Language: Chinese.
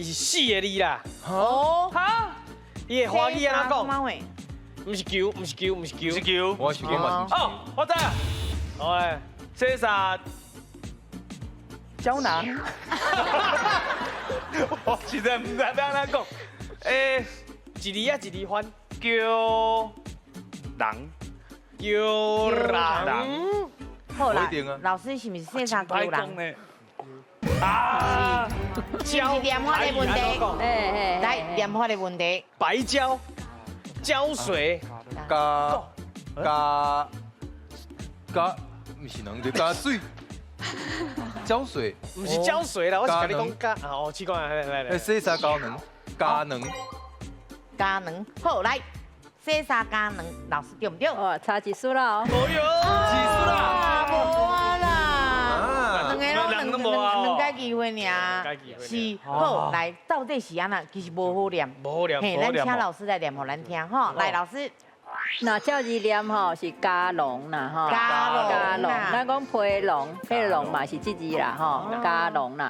伊是4个字啦。哦，哈，伊的华语安怎讲？讲？喂，不是球，不是球，不是球。是球。我是讲嘛，哦，我知啊。好诶，洗衫，胶囊。我实在唔知要安怎讲。诶，一字啊一字翻，叫人，叫人。好啦不一定啊，老师是不是线上狗人？呢。啊，是不是念法的问题？来，念法的问题。白胶，胶水，加，不是能就加水，浇水，不是胶水啦，我是跟你讲加。哦，奇怪，来。洗衫胶能，加能，加能。好，来，洗衫加能，老师对不对？哦，差几数了哦。哦哟，啊，无啊啦，两个两解机会尔。两解机会是，好，来，到底是安那？其实无好念。无好念，嘿，咱请老师来念给咱听哈。来，老师，那照字念吼是加龙啦吼，加龙咱讲皮龙，皮龙嘛是这字啦吼，加龙啦。